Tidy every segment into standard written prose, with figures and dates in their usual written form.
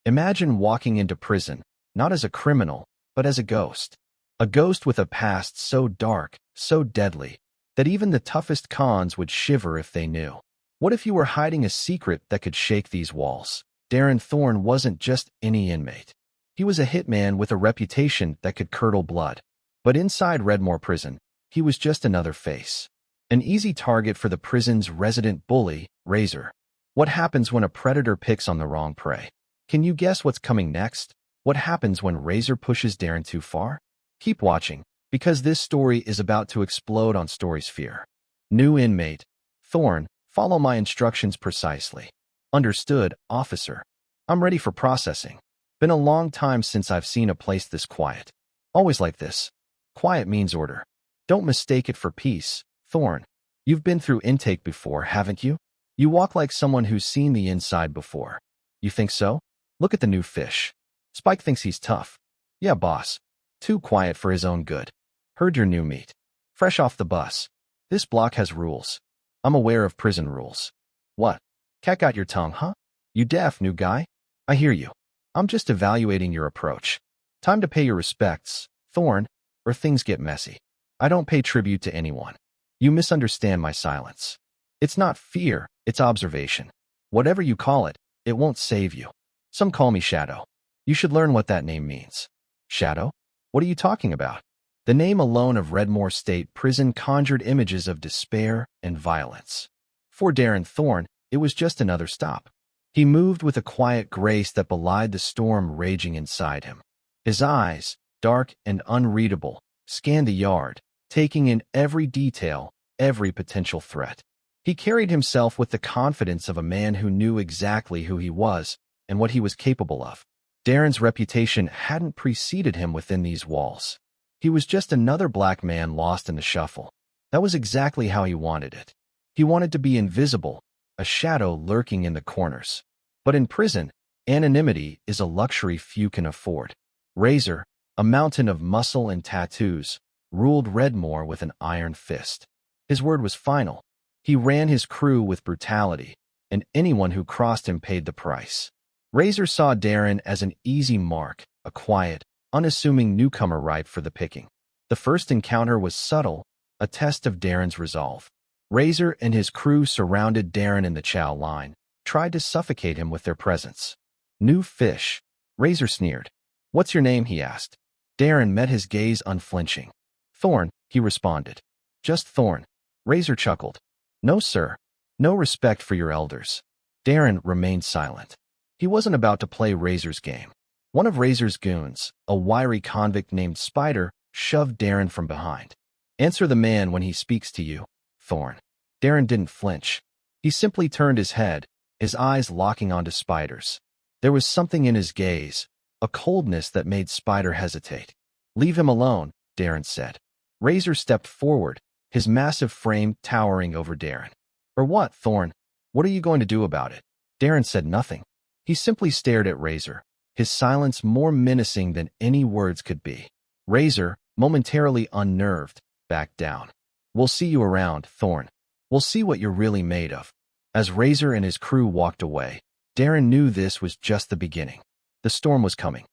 Imagine walking into prison, not as a criminal, but as a ghost. A ghost with a past so dark, so deadly, that even the toughest cons would shiver if they knew. What if you were hiding a secret that could shake these walls? Darren Thorne wasn't just any inmate. He was a hitman with a reputation that could curdle blood. But inside Redmore Prison, he was just another face. An easy target for the prison's resident bully, Razer. What happens when a predator picks on the wrong prey? Can you guess what's coming next? What happens when Razer pushes Darren too far? Keep watching, because this story is about to explode on Storysphere. New inmate. Thorne, follow my instructions precisely. Understood, officer. I'm ready for processing. Been a long time since I've seen a place this quiet. Always like this. Quiet means order. Don't mistake it for peace, Thorne. You've been through intake before, haven't you? You walk like someone who's seen the inside before. You think so? Look at the new fish. Spike thinks he's tough. Yeah, boss. Too quiet for his own good. Heard your new meat. Fresh off the bus. This block has rules. I'm aware of prison rules. What? Cat got your tongue, huh? You deaf, new guy? I hear you. I'm just evaluating your approach. Time to pay your respects, Thorne, or things get messy. I don't pay tribute to anyone. You misunderstand my silence. It's not fear, it's observation. Whatever you call it, it won't save you. Some call me Shadow. You should learn what that name means. Shadow? What are you talking about? The name alone of Redmore State Prison conjured images of despair and violence. For Darren Thorne, it was just another stop. He moved with a quiet grace that belied the storm raging inside him. His eyes, dark and unreadable, scanned the yard, taking in every detail, every potential threat. He carried himself with the confidence of a man who knew exactly who he was and what he was capable of. Darren's reputation hadn't preceded him within these walls. He was just another black man lost in the shuffle. That was exactly how he wanted it. He wanted to be invisible, a shadow lurking in the corners. But in prison, anonymity is a luxury few can afford. Razer, a mountain of muscle and tattoos, ruled Redmore with an iron fist. His word was final. He ran his crew with brutality, and anyone who crossed him paid the price. Razer saw Darren as an easy mark, a quiet, unassuming newcomer ripe for the picking. The first encounter was subtle, a test of Darren's resolve. Razer and his crew surrounded Darren in the chow line, tried to suffocate him with their presence. New fish. Razer sneered. What's your name? He asked. Darren met his gaze unflinching. Thorne, he responded. Just Thorne. Razer chuckled. No, sir. No respect for your elders. Darren remained silent. He wasn't about to play Razer's game. One of Razer's goons, a wiry convict named Spider, shoved Darren from behind. Answer the man when he speaks to you, Thorne. Darren didn't flinch. He simply turned his head, his eyes locking onto Spider's. There was something in his gaze, a coldness that made Spider hesitate. Leave him alone, Darren said. Razer stepped forward, his massive frame towering over Darren. Or what, Thorne? What are you going to do about it? Darren said nothing. He simply stared at Razer, his silence more menacing than any words could be. Razer, momentarily unnerved, backed down. We'll see you around, Thorne. We'll see what you're really made of. As Razer and his crew walked away, Darren knew this was just the beginning. The storm was coming.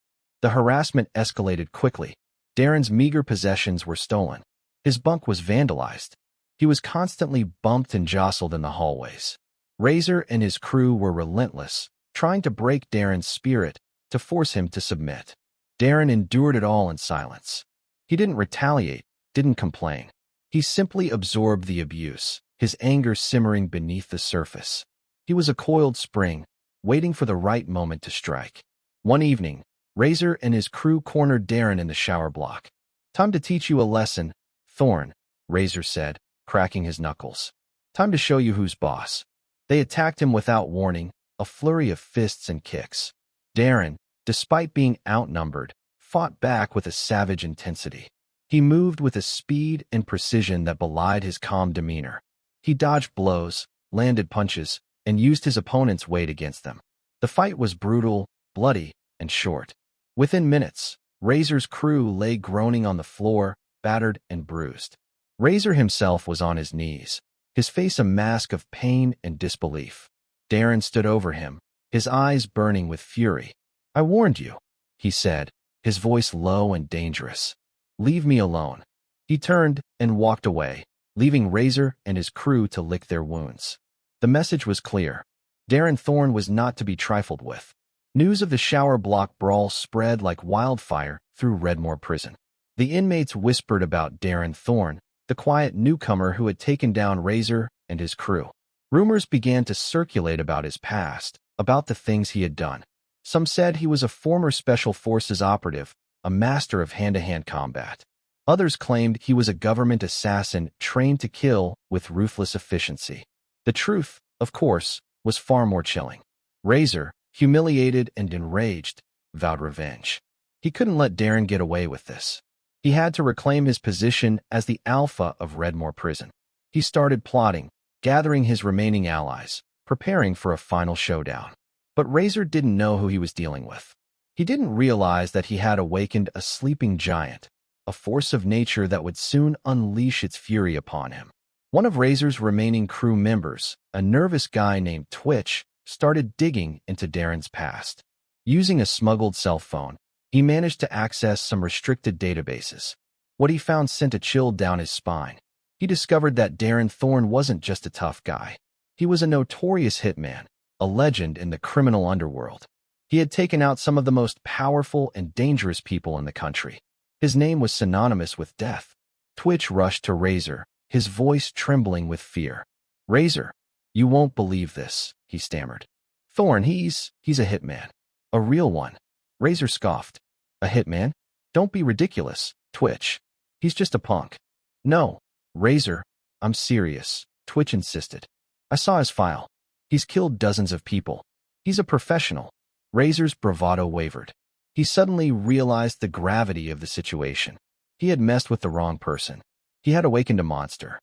The harassment escalated quickly. Darren's meager possessions were stolen. His bunk was vandalized. He was constantly bumped and jostled in the hallways. Razer and his crew were relentless, trying to break Darren's spirit, to force him to submit. Darren endured it all in silence. He didn't retaliate, didn't complain. He simply absorbed the abuse, his anger simmering beneath the surface. He was a coiled spring, waiting for the right moment to strike. One evening, Razer and his crew cornered Darren in the shower block. Time to teach you a lesson, Thorne, Razer said, cracking his knuckles. Time to show you who's boss. They attacked him without warning, a flurry of fists and kicks. Darren, despite being outnumbered, fought back with a savage intensity. He moved with a speed and precision that belied his calm demeanor. He dodged blows, landed punches, and used his opponent's weight against them. The fight was brutal, bloody, and short. Within minutes, Razer's crew lay groaning on the floor, battered and bruised. Razer himself was on his knees, his face a mask of pain and disbelief. Darren stood over him, his eyes burning with fury. I warned you, he said, his voice low and dangerous. Leave me alone. He turned and walked away, leaving Razer and his crew to lick their wounds. The message was clear. Darren Thorne was not to be trifled with. News of the shower block brawl spread like wildfire through Redmore Prison. The inmates whispered about Darren Thorne, the quiet newcomer who had taken down Razer and his crew. Rumors began to circulate about his past, about the things he had done. Some said he was a former Special Forces operative, a master of hand-to-hand combat. Others claimed he was a government assassin trained to kill with ruthless efficiency. The truth, of course, was far more chilling. Razer, humiliated and enraged, vowed revenge. He couldn't let Darren get away with this. He had to reclaim his position as the alpha of Redmore Prison. He started plotting, gathering his remaining allies, preparing for a final showdown. But Razer didn't know who he was dealing with. He didn't realize that he had awakened a sleeping giant, a force of nature that would soon unleash its fury upon him. One of Razer's remaining crew members, a nervous guy named Twitch, started digging into Darren's past. Using a smuggled cell phone, he managed to access some restricted databases. What he found sent a chill down his spine. He discovered that Darren Thorne wasn't just a tough guy. He was a notorious hitman, a legend in the criminal underworld. He had taken out some of the most powerful and dangerous people in the country. His name was synonymous with death. Twitch rushed to Razer, his voice trembling with fear. Razer, you won't believe this, he stammered. Thorne, he's a hitman. A real one. Razer scoffed. A hitman? Don't be ridiculous, Twitch. He's just a punk. No, Razer, I'm serious, Twitch insisted. I saw his file. He's killed dozens of people. He's a professional. Razer's bravado wavered. He suddenly realized the gravity of the situation. He had messed with the wrong person. He had awakened a monster.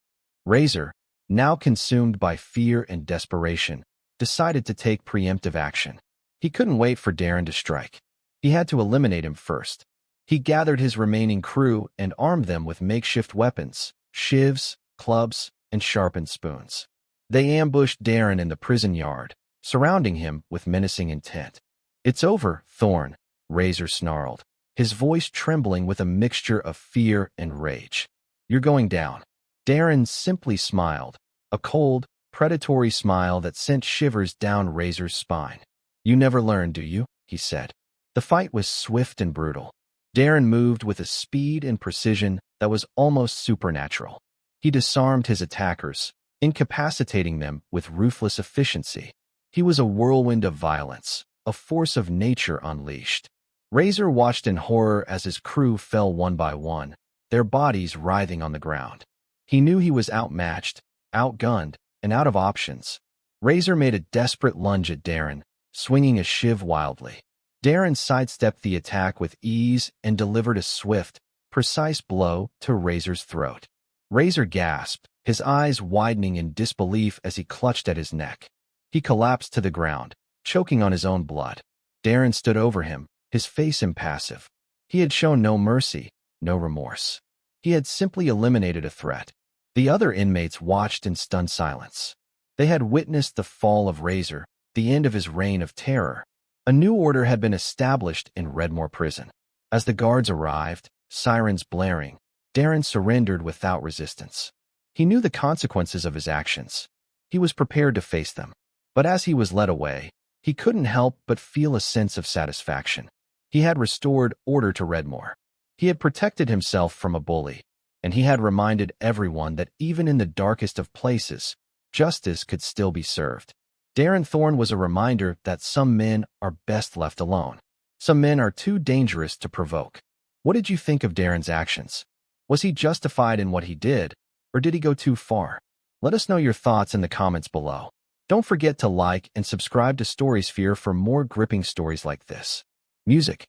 Razer, now consumed by fear and desperation, decided to take preemptive action. He couldn't wait for Darren to strike. He had to eliminate him first. He gathered his remaining crew and armed them with makeshift weapons, shivs, clubs, and sharpened spoons. They ambushed Darren in the prison yard, surrounding him with menacing intent. It's over, Thorne, Razer snarled, his voice trembling with a mixture of fear and rage. You're going down. Darren simply smiled, a cold, predatory smile that sent shivers down Razer's spine. You never learn, do you? He said. The fight was swift and brutal. Darren moved with a speed and precision that was almost supernatural. He disarmed his attackers, incapacitating them with ruthless efficiency. He was a whirlwind of violence, a force of nature unleashed. Razer watched in horror as his crew fell one by one, their bodies writhing on the ground. He knew he was outmatched, outgunned, and out of options. Razer made a desperate lunge at Darren, swinging a shiv wildly. Darren sidestepped the attack with ease and delivered a swift, precise blow to Razer's throat. Razer gasped, his eyes widening in disbelief as he clutched at his neck. He collapsed to the ground, choking on his own blood. Darren stood over him, his face impassive. He had shown no mercy, no remorse. He had simply eliminated a threat. The other inmates watched in stunned silence. They had witnessed the fall of Razer, the end of his reign of terror. A new order had been established in Redmore Prison. As the guards arrived, sirens blaring, Darren surrendered without resistance. He knew the consequences of his actions. He was prepared to face them. But as he was led away, he couldn't help but feel a sense of satisfaction. He had restored order to Redmore. He had protected himself from a bully, and he had reminded everyone that even in the darkest of places, justice could still be served. Darren Thorne was a reminder that some men are best left alone. Some men are too dangerous to provoke. What did you think of Darren's actions? Was he justified in what he did, or did he go too far? Let us know your thoughts in the comments below. Don't forget to like and subscribe to Storysphere for more gripping stories like this. Music.